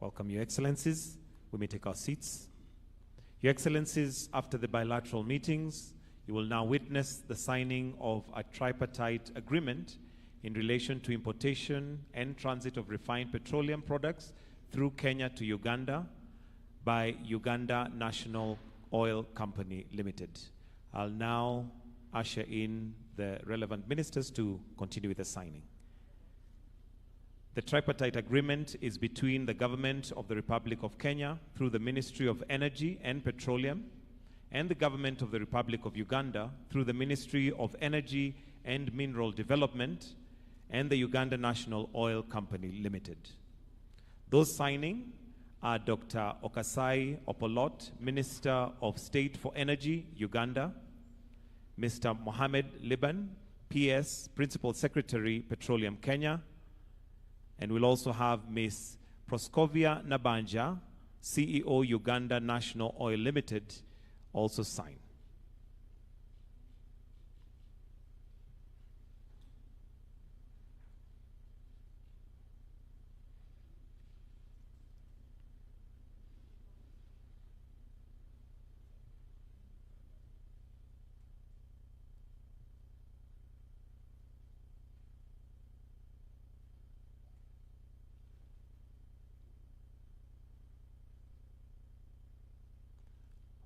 Welcome, Your Excellencies. We may take our seats. Your Excellencies, after the bilateral meetings, you will now witness the signing of a tripartite agreement in relation to importation and transit of refined petroleum products through Kenya to Uganda by Uganda National Oil Company Limited. I'll now usher in the relevant ministers to continue with the signing. The tripartite agreement is between the government of the Republic of Kenya through the Ministry of Energy and Petroleum and the government of the Republic of Uganda through the Ministry of Energy and Mineral Development and the Uganda National Oil Company Limited. Those signing are Dr. Okasai Opolot, Minister of State for Energy, Uganda, Mr. Mohamed Liban, PS, Principal Secretary, Petroleum Kenya, and we'll also have Ms. Proskovia Nabanja, CEO, Uganda National Oil Limited, also sign.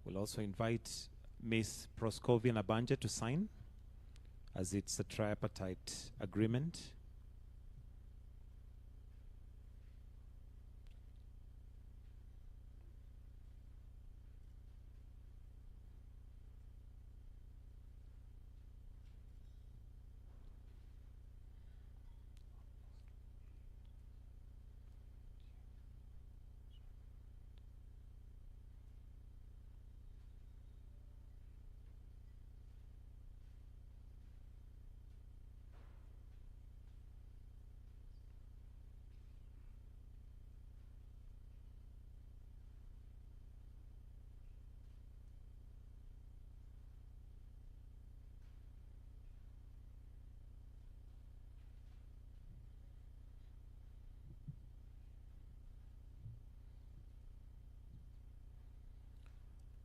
We'll also invite Ms. Proskovia Nabanja to sign, as it's a tripartite agreement.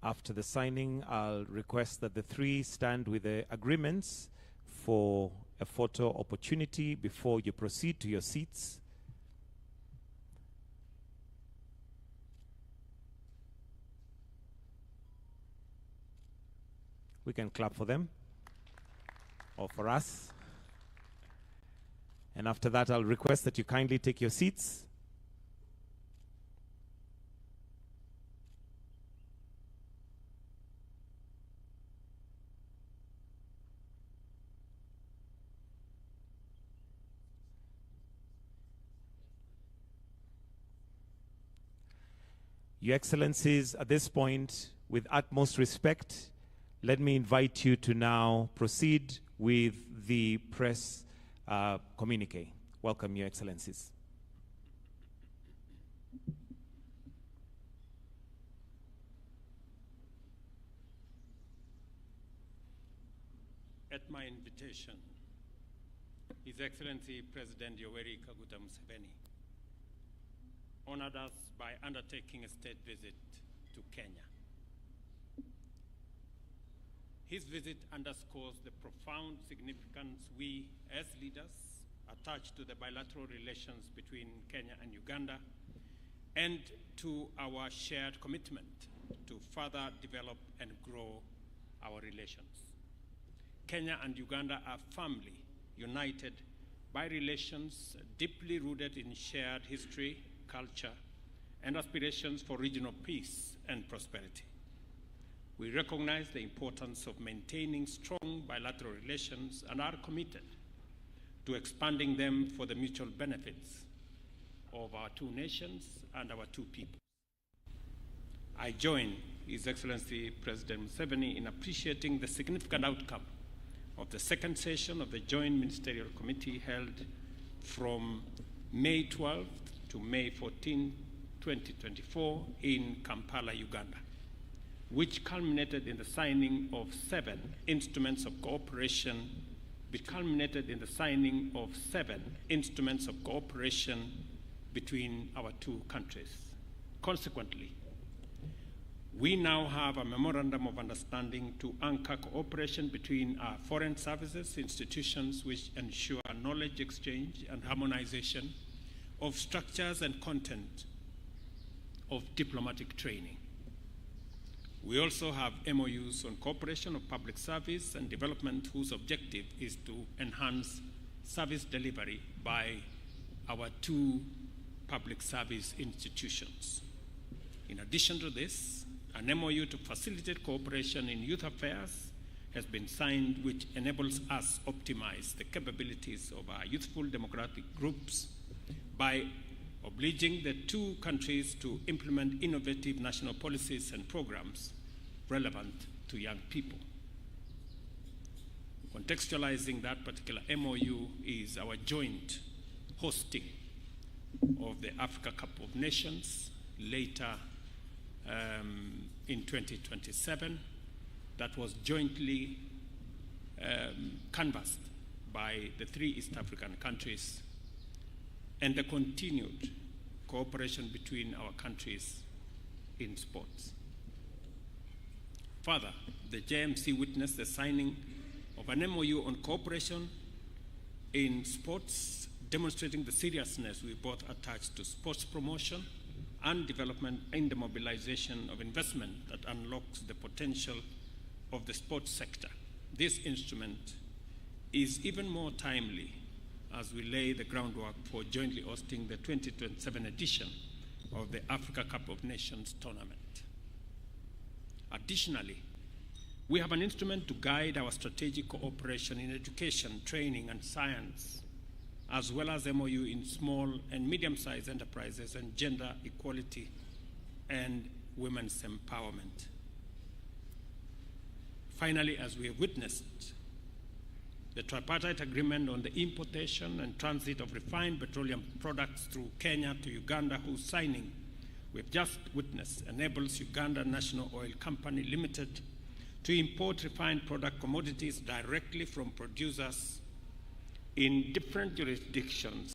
After the signing, I'll request that the three stand with the agreements for a photo opportunity before you proceed to your seats. We can clap for them, or for us. And after that, I'll request that you kindly take your seats. Your Excellencies, at this point, with utmost respect, let me invite you to now proceed with the press communique. Welcome, Your Excellencies. At my invitation, His Excellency President Yoweri Kaguta Museveni honored us by undertaking a state visit to Kenya. His visit underscores the profound significance we, as leaders, attach to the bilateral relations between Kenya and Uganda, and to our shared commitment to further develop and grow our relations. Kenya and Uganda are firmly united by relations deeply rooted in shared history, culture, and aspirations for regional peace and prosperity. We recognize the importance of maintaining strong bilateral relations and are committed to expanding them for the mutual benefits of our two nations and our two people. I join His Excellency President Museveni in appreciating the significant outcome of the second session of the Joint Ministerial Committee held from May 12 to May 14, 2024 in Kampala, Uganda, which culminated in the signing of 7 instruments of cooperation, between our two countries. Consequently, we now have a memorandum of understanding to anchor cooperation between our foreign services institutions, which ensure knowledge exchange and harmonization of structures and content of diplomatic training. We also have MOUs on cooperation of public service and development, whose objective is to enhance service delivery by our two public service institutions. In addition to this, an MOU to facilitate cooperation in youth affairs has been signed, which enables us to optimize the capabilities of our youthful democratic groups by obliging the two countries to implement innovative national policies and programs relevant to young people. Contextualizing that particular MOU is our joint hosting of the Africa Cup of Nations later in 2027, that was jointly canvassed by the three East African countries, and the continued cooperation between our countries in sports. Further, the JMC witnessed the signing of an MOU on cooperation in sports, demonstrating the seriousness we both attach to sports promotion and development in the mobilization of investment that unlocks the potential of the sports sector. This instrument is even more timely as we lay the groundwork for jointly hosting the 2027 edition of the Africa Cup of Nations tournament. Additionally, we have an instrument to guide our strategic cooperation in education, training, and science, as well as MOU in small and medium-sized enterprises and gender equality and women's empowerment. Finally, as we have witnessed, the Tripartite Agreement on the importation and transit of refined petroleum products through Kenya to Uganda, whose signing we've just witnessed, enables Uganda National Oil Company Limited to import refined product commodities directly from producers in different jurisdictions.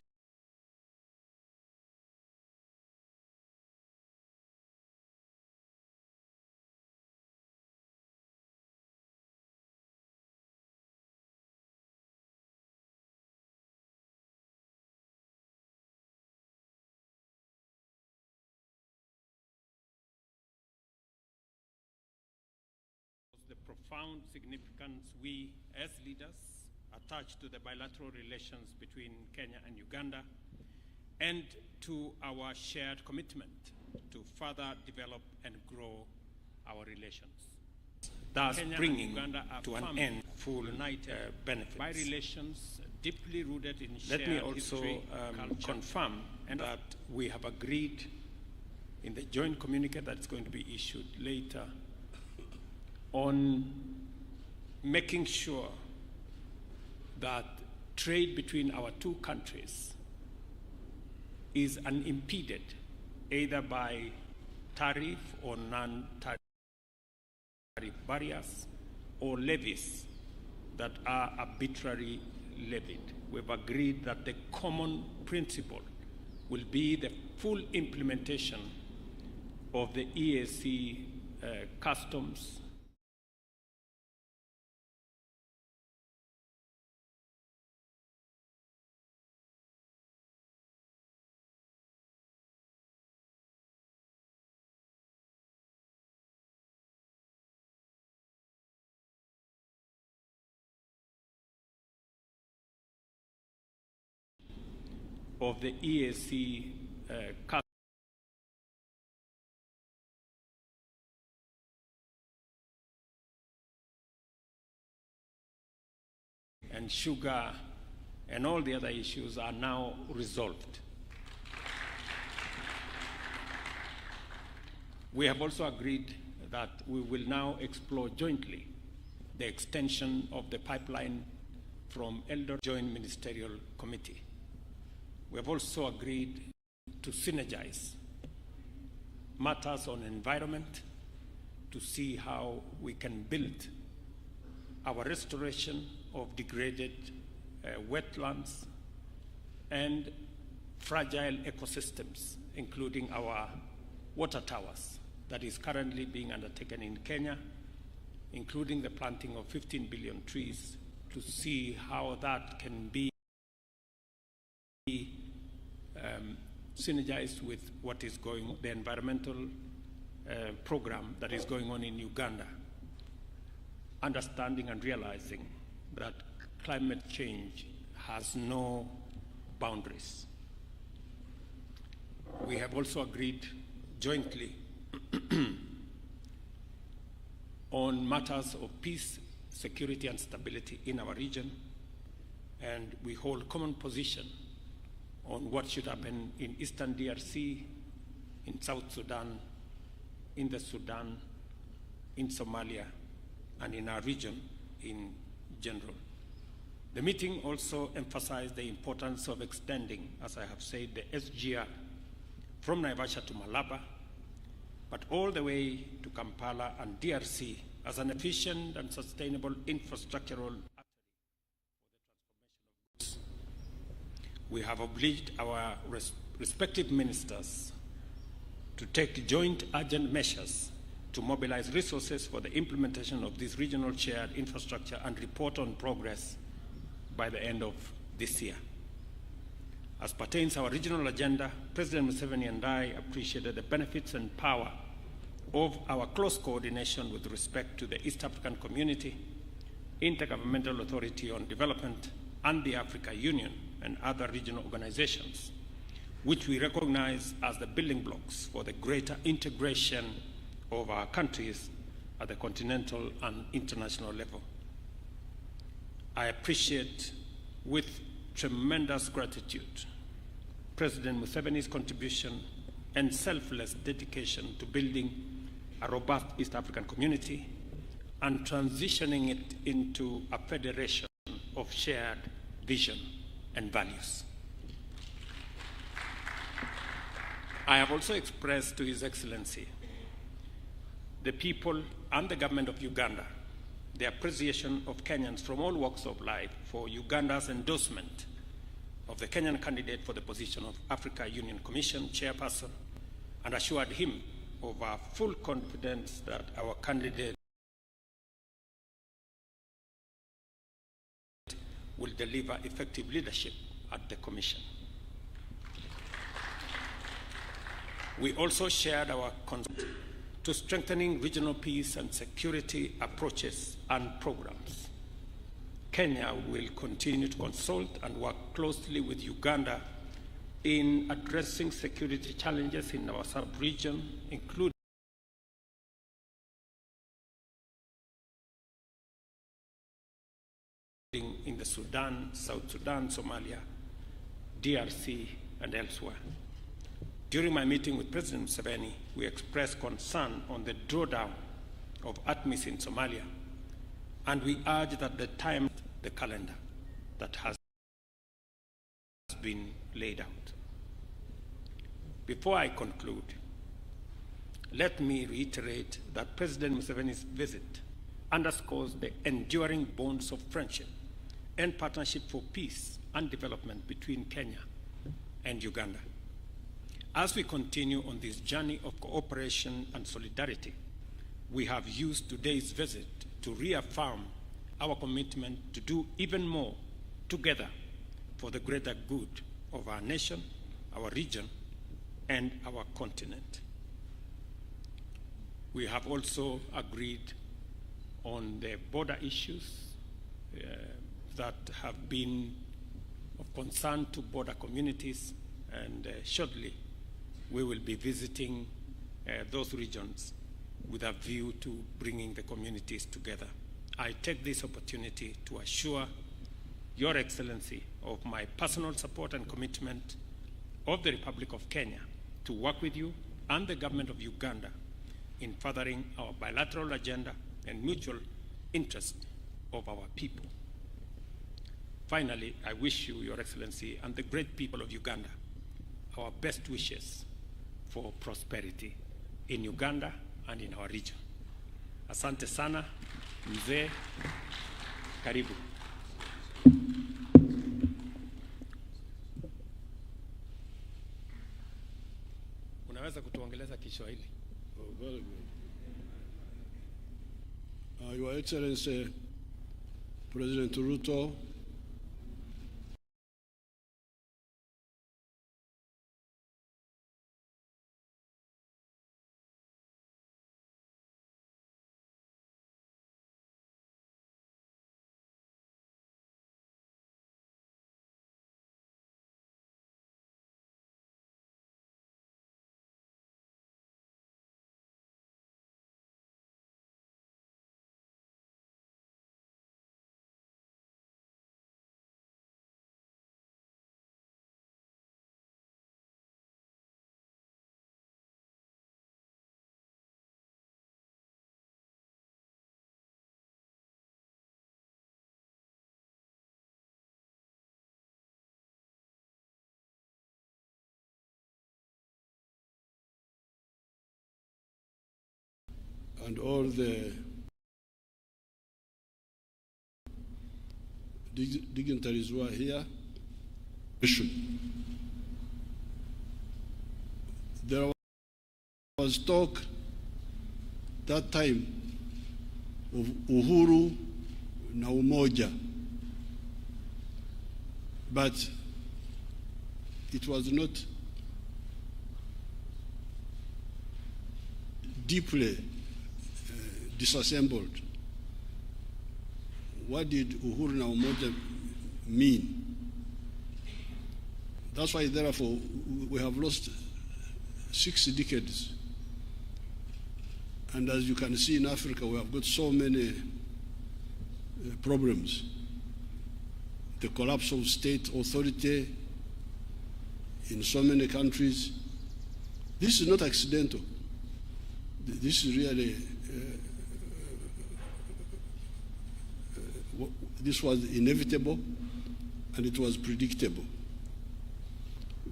The profound significance we, as leaders, attach to the bilateral relations between Kenya and Uganda, and to our shared commitment to further develop and grow our relations. Thus Kenya bringing and Uganda are to an end full benefits. By relations deeply rooted in shared Let me also history, confirm that we have agreed in the joint communique that's going to be issued later on making sure that trade between our two countries is unimpeded either by tariff or non-tariff barriers or levies that are arbitrarily levied. We've agreed that the common principle will be the full implementation of the EAC customs of the EAC and sugar and all the other issues are now resolved. We have also agreed that we will now explore jointly the extension of the pipeline from Eldoret Joint Ministerial Committee. We have also agreed to synergize matters on environment to see how we can build our restoration of degraded wetlands and fragile ecosystems, including our water towers that is currently being undertaken in Kenya, including the planting of 15 billion trees, to see how that can be synergized with what is going, the environmental program that is going on in Uganda, understanding and realizing that climate change has no boundaries. We have also agreed jointly on matters of peace, security, and stability in our region, and we hold common position on what should happen in Eastern DRC, in South Sudan, in the Sudan, in Somalia, and in our region in general. The meeting also emphasized the importance of extending, as I have said, the SGR from Naivasha to Malaba, but all the way to Kampala and DRC as an efficient and sustainable infrastructural artery for the transformation of goods. We have obliged our respective ministers to take joint urgent measures to mobilize resources for the implementation of this regional shared infrastructure and report on progress by the end of this year. As pertains our regional agenda, President Museveni and I appreciated the benefits and power of our close coordination with respect to the East African Community, Intergovernmental Authority on Development, and the Africa Union and other regional organizations, which we recognize as the building blocks for the greater integration of our countries at the continental and international level. I appreciate with tremendous gratitude President Museveni's contribution and selfless dedication to building a robust East African community and transitioning it into a federation of shared vision and values. I have also expressed to His Excellency the people and the government of Uganda the appreciation of Kenyans from all walks of life for Uganda's endorsement of the Kenyan candidate for the position of Africa Union Commission chairperson, and assured him of our full confidence that our candidate will deliver effective leadership at the Commission. We also shared our commitment to strengthening regional peace and security approaches and programs. Kenya will continue to consult and work closely with Uganda in addressing security challenges in our sub-region, including in the Sudan, South Sudan, Somalia, DRC, and elsewhere. During my meeting with President Museveni, we expressed concern on the drawdown of ATMIS in Somalia, and we urged that the calendar that has been laid out. Before I conclude, let me reiterate that President Museveni's visit underscores the enduring bonds of friendship and partnership for peace and development between Kenya and Uganda. As we continue on this journey of cooperation and solidarity, we have used today's visit to reaffirm our commitment to do even more together for the greater good of our nation, our region, and our continent. We have also agreed on the border issues that have been of concern to border communities, and shortly we will be visiting those regions with a view to bringing the communities together. I take this opportunity to assure Your Excellency of my personal support and commitment of the Republic of Kenya to work with you and the government of Uganda in furthering our bilateral agenda and mutual interest of our people. Finally, I wish you, Your Excellency, and the great people of Uganda our best wishes for prosperity in Uganda and in our region. Asante sana, mzee, karibu. Kiswahili. Oh, very good. Your Excellency, President Ruto, and all the dignitaries who are here. There was talk that time of uhuru na umoja, but it was not deeply disassembled. What did uhuru na umoja mean? That's why, therefore, we have lost 6 decades. And as you can see in Africa, we have got so many problems. The collapse of state authority in so many countries. This is not accidental. This is really, this was inevitable and it was predictable.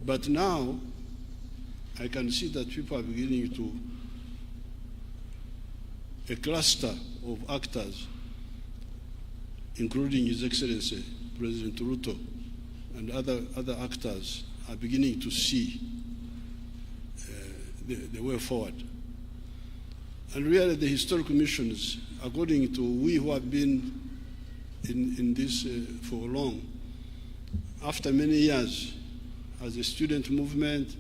But now, I can see that people are beginning to, a cluster of actors, including His Excellency, President Ruto, and other actors are beginning to see the way forward. And really the historical missions, according to we who have been in this for long, after many years, as a student movement,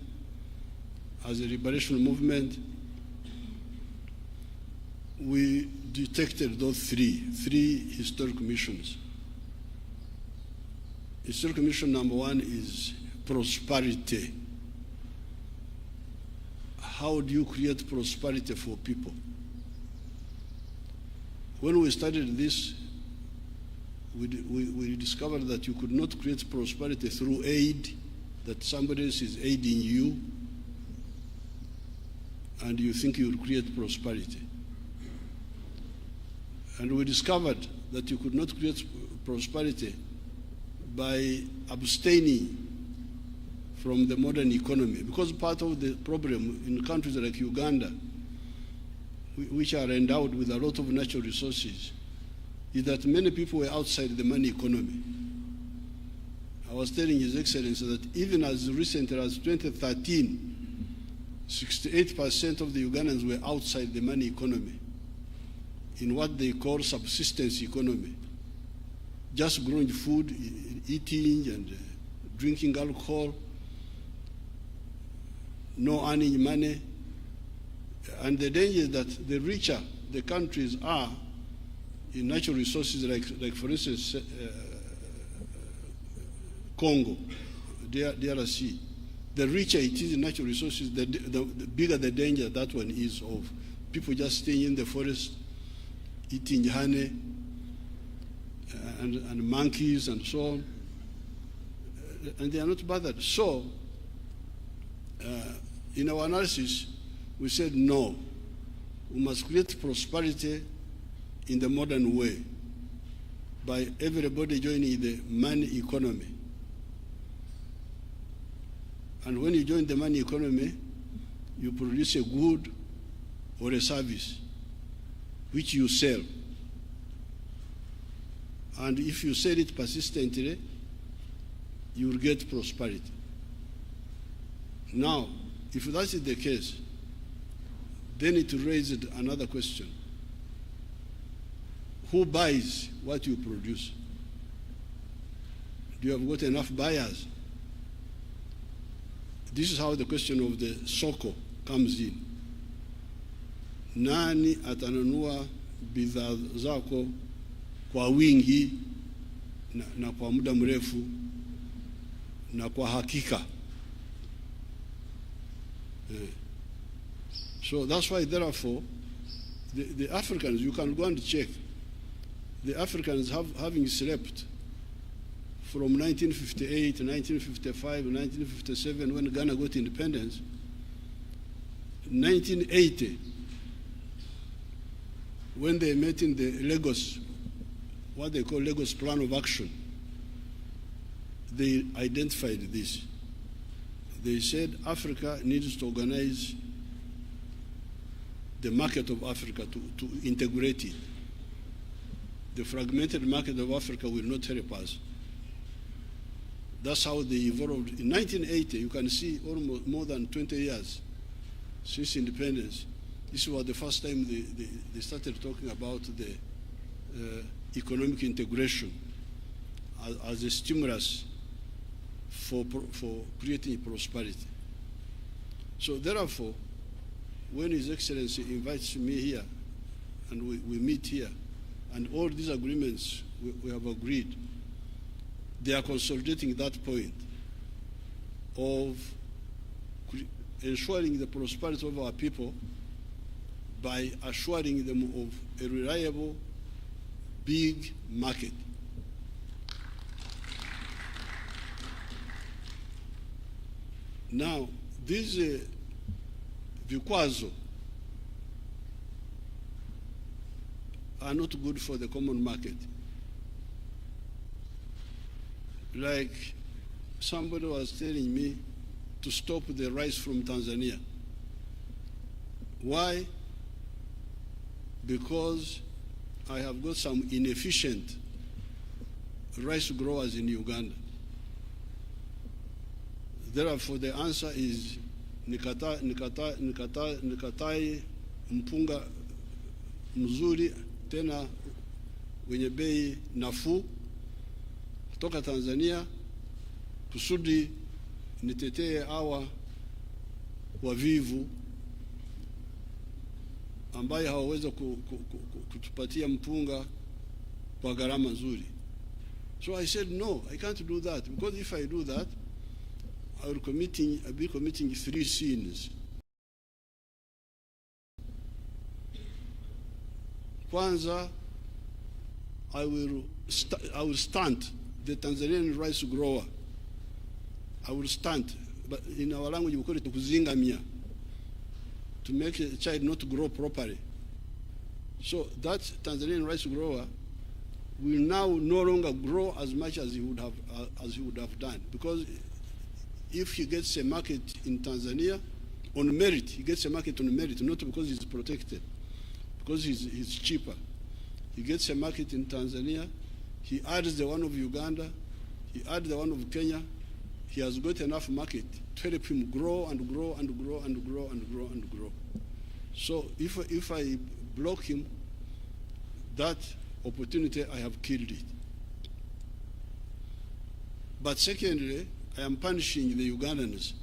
as a liberation movement, we detected those three historical missions. Historical mission number 1 is prosperity. How do you create prosperity for people? When we studied this, we discovered that you could not create prosperity through aid, that somebody else is aiding you, and you think you will create prosperity. And we discovered that you could not create prosperity by abstaining from the modern economy, because part of the problem in countries like Uganda, which are endowed with a lot of natural resources, is that many people were outside the money economy. I was telling His Excellency that even as recently as 2013, 68% of the Ugandans were outside the money economy, in what they call subsistence economy, just growing food, eating and drinking alcohol, no earning money. And the danger is that the richer the countries are in natural resources, like for instance, Congo, DRC, the richer it is in natural resources, the bigger the danger that one is of people just staying in the forest, eating honey and monkeys and so on, and they are not bothered. So, in our analysis, we said no, we must create prosperity in the modern way by everybody joining the money economy. And when you join the money economy, you produce a good or a service which you sell. And if you sell it persistently, you will get prosperity. Now, if that is the case, then it raised another question. Who buys what you produce? Do you have got enough buyers? This is how the question of the soko comes in. Nani atanunua bidhaa zako kwa wingi na kwa muda mrefu na kwa hakika? So that's why, therefore, the Africans, you can go and check, the Africans having slept from 1958, 1955, 1957, when Ghana got independence, 1980, when they met in the Lagos, what they call Lagos Plan of Action, they identified this. They said Africa needs to organize the market of Africa to integrate it. The fragmented market of Africa will not help us. That's how they evolved. In 1980, you can see almost more than 20 years since independence. This was the first time they started talking about the economic integration as a stimulus for creating prosperity. So therefore, when His Excellency invites me here and we meet here, and all these agreements we have agreed, they are consolidating that point of ensuring the prosperity of our people by assuring them of a reliable, big market. Now, these vikwazo are not good for the common market. Like somebody was telling me to stop the rice from Tanzania. Why? Because I have got some inefficient rice growers in Uganda. Therefore, the answer is nikatai mpunga mzuri tena wenye bei nafuu kutoka Tanzania kusudi nitetee hawa wavivu ambaye hawaweza kutupatia mpunga kwa gharama nzuri. So I said, no, I can't do that, because if I do that, I'll be committing 3 sins. Kwanza, I will stunt the Tanzanian rice grower. I will stunt, but in our language we call it kuzingamia, to make a child not grow properly. So that Tanzanian rice grower will now no longer grow as much as he would have done, because if he gets a market in Tanzania on merit, he gets a market on merit, not because he's protected, because he's cheaper. He gets a market in Tanzania, he adds the one of Uganda, he adds the one of Kenya, he has got enough market to help him grow and grow and grow and grow and grow and grow. So if I block him, that opportunity, I have killed it. But secondly, I am punishing the Ugandans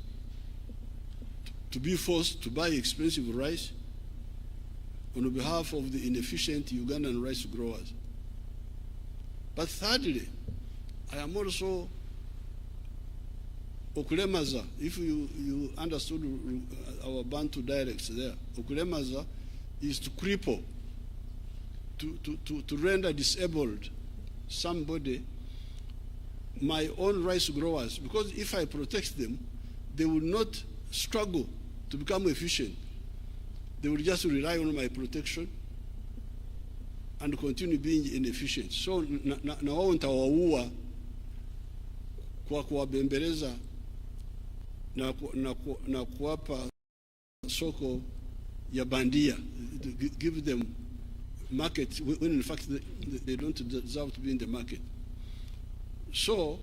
to be forced to buy expensive rice on behalf of the inefficient Ugandan rice growers. But thirdly, I am also okulemaza. If you understood our Bantu dialects there, okulemaza is to cripple, to render disabled somebody, my own rice growers, because if I protect them, they will not struggle to become efficient. They will just rely on my protection and continue being inefficient. So na wao nitawaua kwa kuwabembeleza na kuwapa soko ya bandia, give them market when in fact they don't deserve to be in the market. So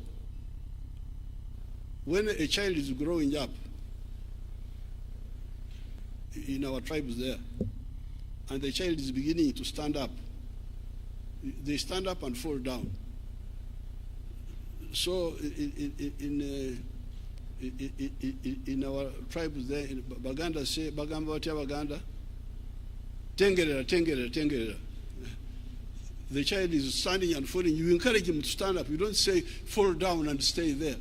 when a child is growing up, in our tribes there, and the child is beginning to stand up. They stand up and fall down. So in our tribes there, in Baganda say, Bagamba watia Baganda, tengerera, tengerera, tengerera. The child is standing and falling. You encourage him to stand up. You don't say fall down and stay there.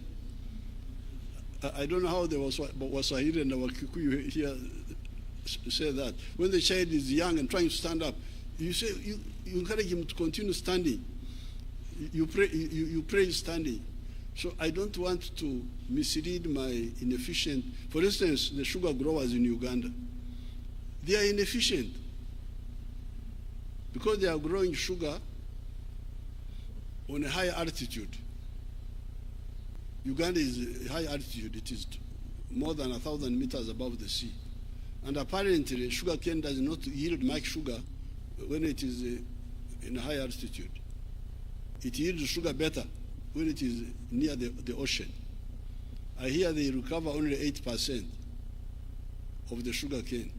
I don't know how the Waswahili and our Kikuyu here say that. When the child is young and trying to stand up, you say you encourage him to continue standing. You pray standing. So I don't want to mislead my inefficient. For instance, the sugar growers in Uganda, they are inefficient because they are growing sugar on a high altitude. Uganda is a high altitude. It is more than 1,000 meters above the sea. And apparently, sugar cane does not yield much sugar when it is in a high altitude. It yields sugar better when it is near the ocean. I hear they recover only 8% of the sugar cane,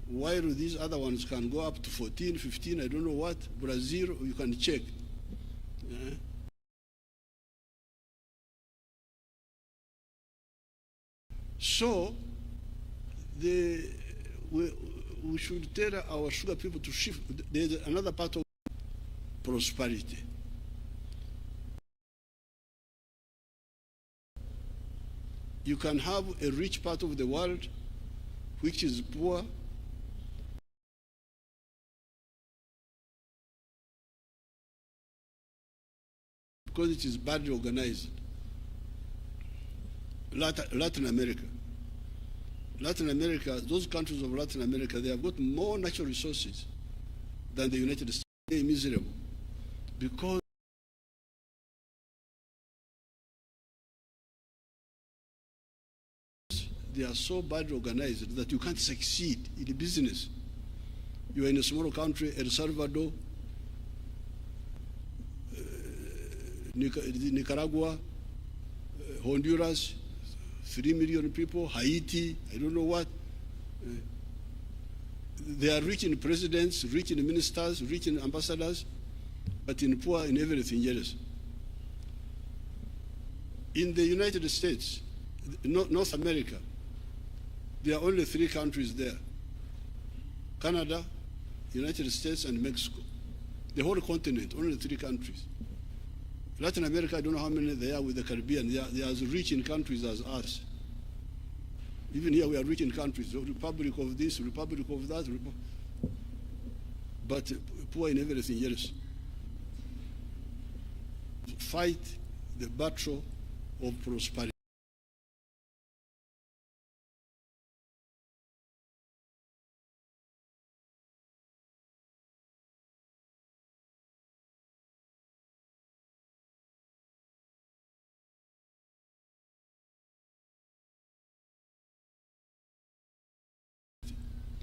while these other ones can go up to 14, 15, I don't know what. Brazil, you can check. So we should tell our sugar people to shift. There's another part of prosperity. You can have a rich part of the world which is poor, because it is badly organized. Latin America. Latin America, those countries of Latin America, they have got more natural resources than the United States. They are miserable because they are so badly organized that you can't succeed in business. You are in a small country, El Salvador, Nicaragua, Honduras, 3 million people, Haiti, I don't know what. They are rich in presidents, rich in ministers, rich in ambassadors, but in poor in everything else. In the United States, North America, there are only 3 countries there: Canada, United States, and Mexico. The whole continent, only 3 countries. Latin America, I don't know how many there are with the Caribbean. They are as rich in countries as us. Even here we are rich in countries, the Republic of this, Republic of that, but poor in everything else. Fight the battle of prosperity.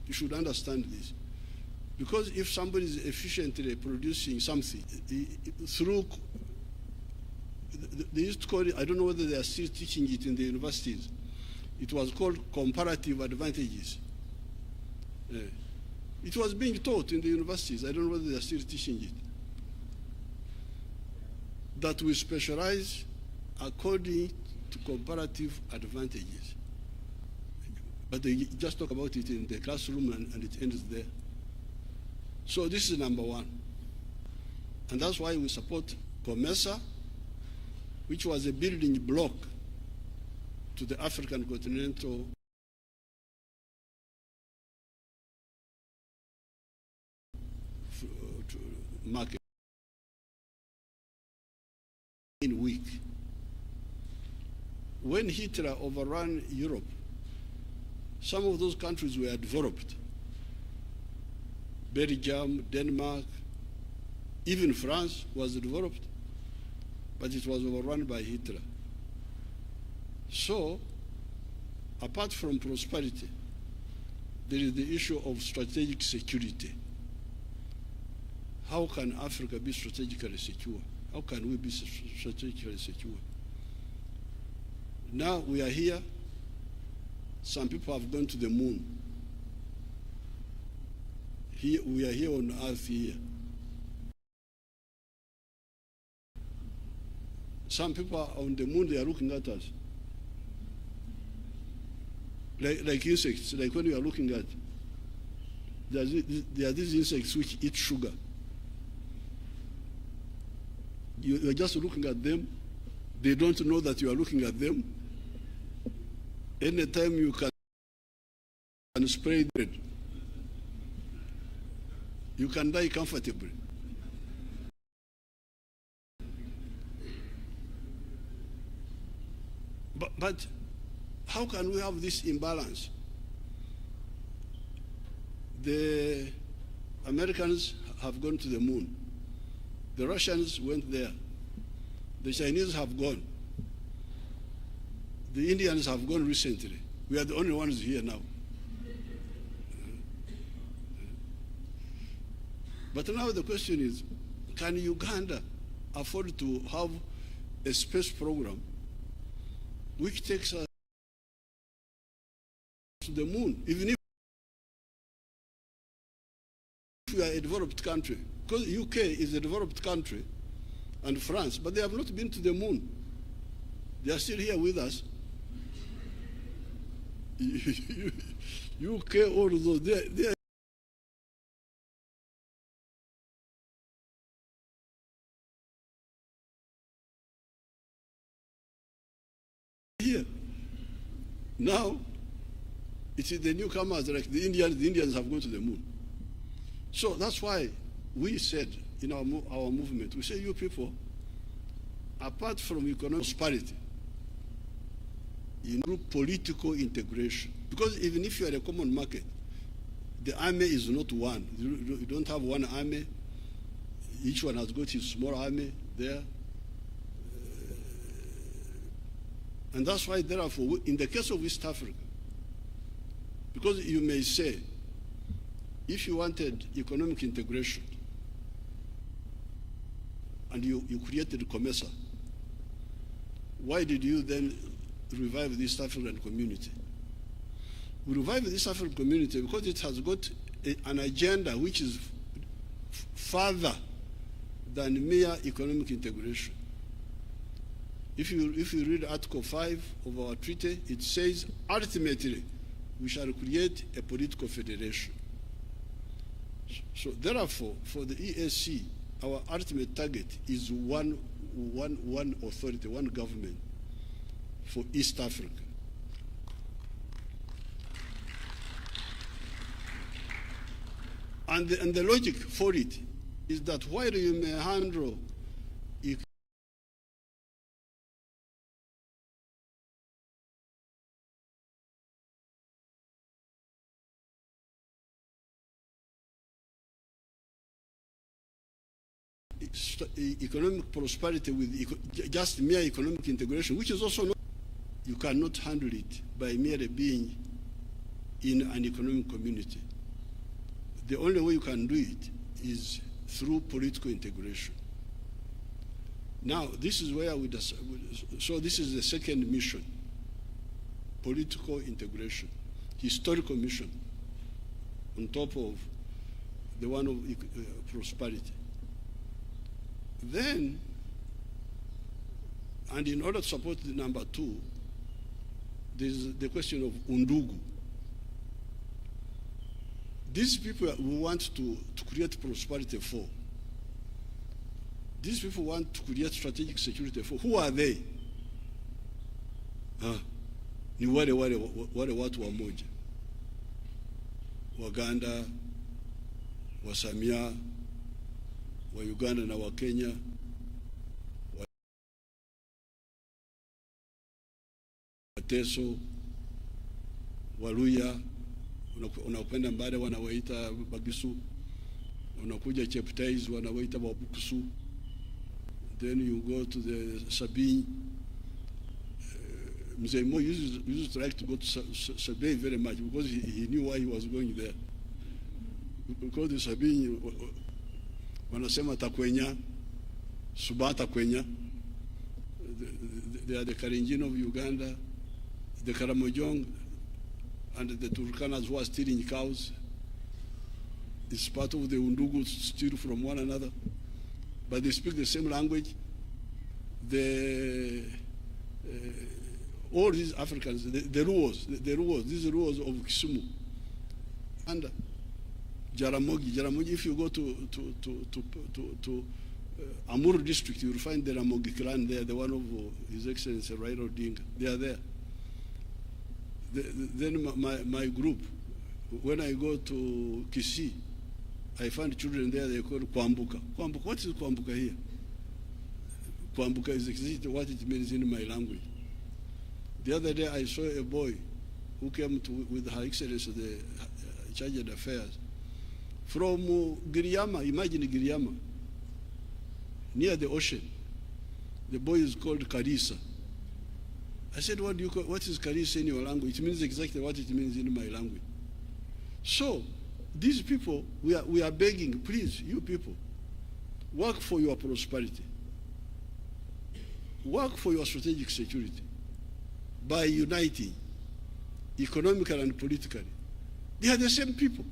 You should understand this. Because if somebody is efficiently producing something through, they used to call it, I don't know whether they are still teaching it in the universities, it was called comparative advantages. It was being taught in the universities, I don't know whether they are still teaching it. That we specialize according to comparative advantages. But they just talk about it in the classroom and it ends there. So this is number 1. And that's why we support COMESA, which was a building block to the African continental market. In week. When Hitler overran Europe, some of those countries were developed. Belgium, Denmark, even France was developed, but it was overrun by Hitler. So, apart from prosperity, there is the issue of strategic security. How can Africa be strategically secure? How can we be strategically secure? Now we are here. Some people have gone to the moon. we are here on earth here. Some people are on the moon, they are looking at us. Like insects, like when you are looking at, there are these insects which eat sugar. You are just looking at them. They don't know that you are looking at them. Anytime you can spray bread, you can die comfortably. But how can we have this imbalance? The Americans have gone to the moon. The Russians went there. The Chinese have gone. The Indians have gone recently. We are the only ones here now. But now the question is, can Uganda afford to have a space program which takes us to the moon, even if we are a developed country? Because UK is a developed country, and France, but they have not been to the moon. They are still here with us. UK, although they are here. Now, it is the newcomers, like the Indians have gone to the moon. So that's why we said in our movement, we say, you people, apart from economic prosperity, improve political integration. Because even if you are a common market, the army is not one. You don't have one army. Each one has got his small army there. And that's why, therefore, in the case of East Africa, because you may say, if you wanted economic integration and you created COMESA, why did you then revive the East African community? We revived the East African community because it has got an agenda which is further than mere economic integration. If you read Article 5 of our treaty, it says, ultimately, we shall create a political federation. So therefore, for the EAC, our ultimate target is one authority, one government for East Africa. And the logic for it is that while you may handle economic prosperity with just mere economic integration, which is also not, you cannot handle it by merely being in an economic community. The only way you can do it is through political integration. Now, this is where so this is the second mission, political integration, historical mission, on top of the one of prosperity. Then, and in order to support the number two, there's the question of undugu. These people we want to create prosperity for. These people want to create strategic security for. Who are they? Ni wale watu wamoja. Waganda, Wasamia, wa Uganda na wa Kenya, Wateso, Waluya, unakwenda Mbale wanawaita Bagisu, unakuja Cheptais wanawaita Wabukusu, then you go to the Sabine. Mzee Mo used to like to go to Sabine very much because he knew why he was going there. Because the Sabine, wanasema Takwenya, Suba Takwenya, they are the Kalenjin of Uganda, the Karamojong, and the Turkanas who are stealing cows. It's part of the Undugu, steal from one another. But they speak the same language. All these Africans, the Ruos, these Ruos of Kisumu, and Jaramogi, if you go to Amuru district, you will find the Ramogi clan there, the one of His Excellency Raila Odinga. They are there. Then my group, when I go to Kisii, I find children there, they call Kwambuka. Kwambuka, what is Kwambuka here? Kwambuka is exactly what it means in my language. The other day I saw a boy who came with Her Excellency, the Charged Affairs, from Giriyama, imagine Giriyama, near the ocean. The boy is called Karisa. I said, what is Karisa in your language? It means exactly what it means in my language. So, these people, we are begging, please, you people, work for your prosperity. Work for your strategic security by uniting economically and politically. They are the same people.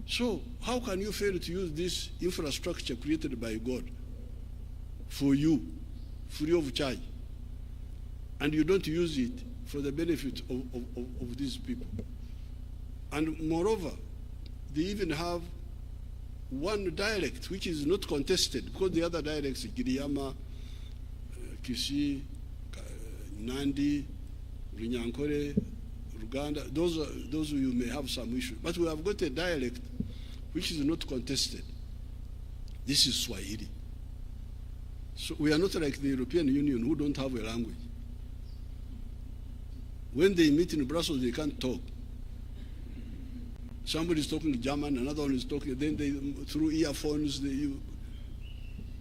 So how can you fail to use this infrastructure created by God for you, free of charge, and you don't use it for the benefit of these people? And moreover, they even have one dialect which is not contested, because the other dialects, Giriyama, Kisii, Nandi, Runyankore, Ruganda, those you may have some issue. But we have got a dialect which is not contested. This is Swahili. So we are not like the European Union who don't have a language. When they meet in Brussels, they can't talk. Somebody is talking German, another one is talking, then they, through earphones,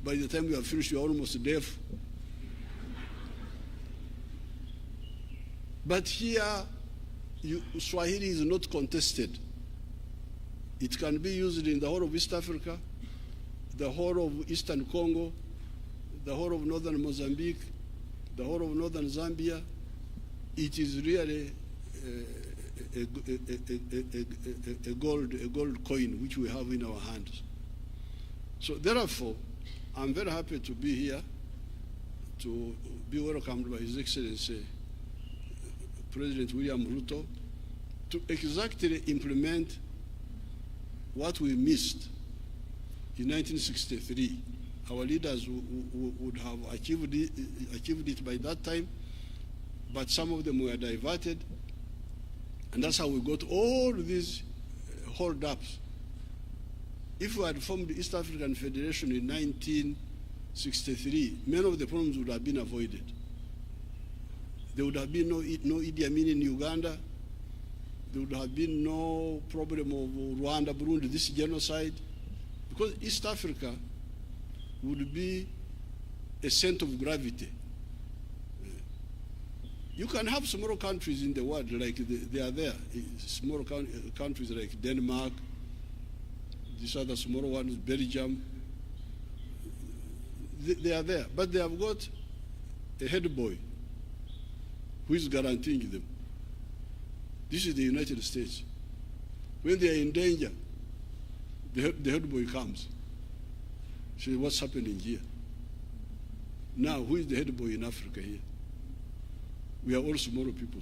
by the time you are finished, you are almost deaf. But here, Swahili is not contested. It can be used in the whole of East Africa, the whole of Eastern Congo, the whole of Northern Mozambique, the whole of Northern Zambia. It is really a gold coin which we have in our hands. So therefore, I'm very happy to be here, to be welcomed by His Excellency President William Ruto, to exactly implement what we missed in 1963. Our leaders would have achieved it by that time, but some of them were diverted, and that's how we got all these hold-ups. If we had formed the East African Federation in 1963, many of the problems would have been avoided. There would have been no Idi Amin in Uganda. There would have been no problem of Rwanda, Burundi, this genocide, because East Africa would be a center of gravity. You can have smaller countries in the world, like they are there, small countries like Denmark, these other smaller ones, Belgium, they are there, but they have got a head boy who is guaranteeing them. This is the United States. When they are in danger, the head boy comes. Says, what's happening here? Now, who is the head boy in Africa here? We are all smaller people.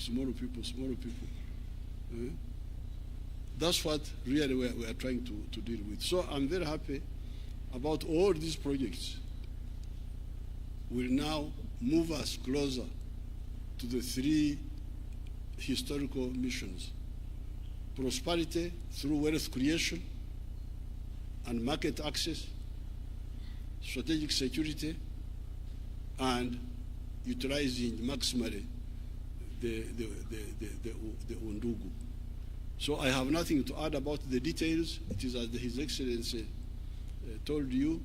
That's what really we are trying to deal with. So I'm very happy about all these projects will now move us closer to the three historical missions: prosperity through wealth creation and market access, strategic security, and utilizing maximally the Undugu. So I have nothing to add about the details. It is as His Excellency told you.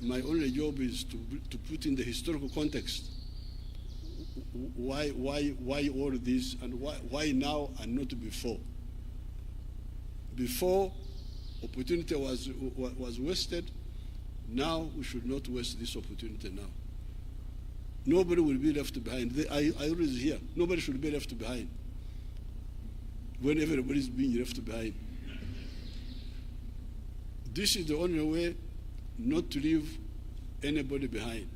My only job is to put in the historical context why all this, and why now and not before. Before, opportunity was wasted. Now we should not waste this opportunity now. Nobody will be left behind. I always hear, nobody should be left behind when everybody is being left behind. This is the only way not to leave anybody behind.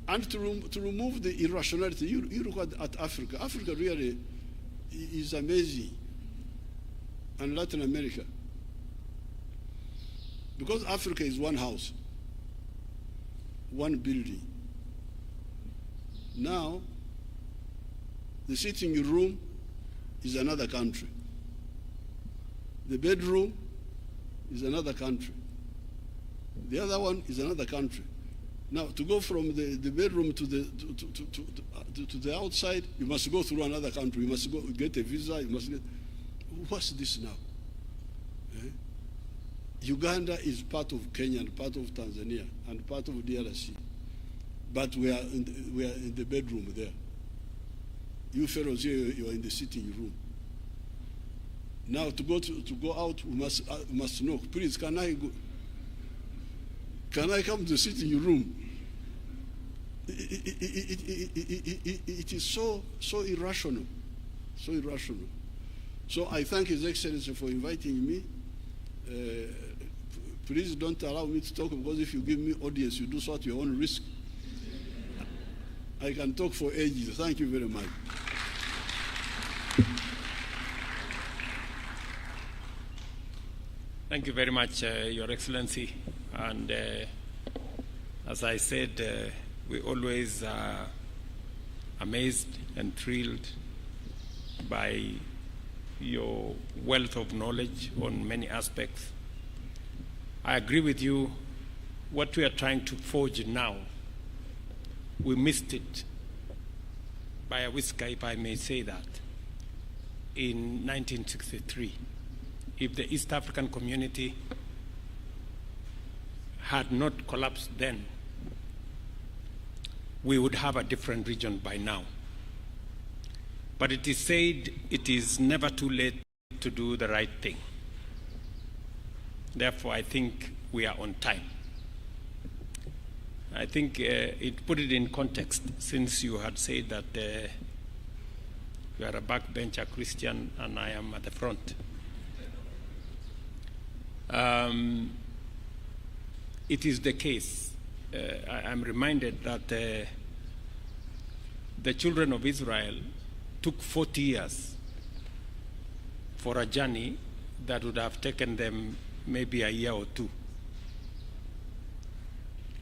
And to remove the irrationality. You look at Africa. Africa really is amazing. And Latin America. Because Africa is one house, one building. Now, the sitting room is another country. The bedroom is another country. The other one is another country. Now, to go from the bedroom to the outside, you must go through another country. You must go get a visa. You must get. What's this now? Uganda is part of Kenya and part of Tanzania and part of DRC, but we are in the bedroom there. You fellows here, you are in the sitting room. Now to go out, we must know. Please, can I go? Can I come to the sitting room? It is so irrational, so irrational. So I thank His Excellency for inviting me. Please don't allow me to talk, because if you give me audience, you do so at your own risk. I can talk for ages. Thank you very much. Thank you very much, Your Excellency. And as I said, we always are amazed and thrilled by your wealth of knowledge on many aspects. I agree with you. What we are trying to forge now, we missed it by a whisker, if I may say that, in 1963. If the East African community had not collapsed then, we would have a different region by now. But it is said it is never too late to do the right thing. Therefore, I think we are on time. I think it put it in context, since you had said that you are a backbencher Christian and I am at the front. It is the case. I'm reminded that the children of Israel took 40 years for a journey that would have taken them maybe a year or two.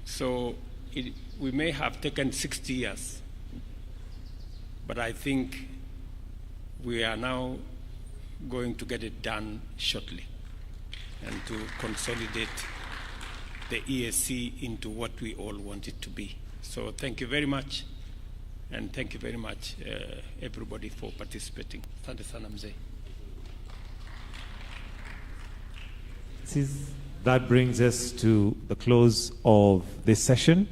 So we may have taken 60 years, but I think we are now going to get it done shortly, and to consolidate the EAC into what we all want it to be. So thank you very much, and thank you very much, everybody, for participating. Asante sana mzee. That brings us to the close of this session.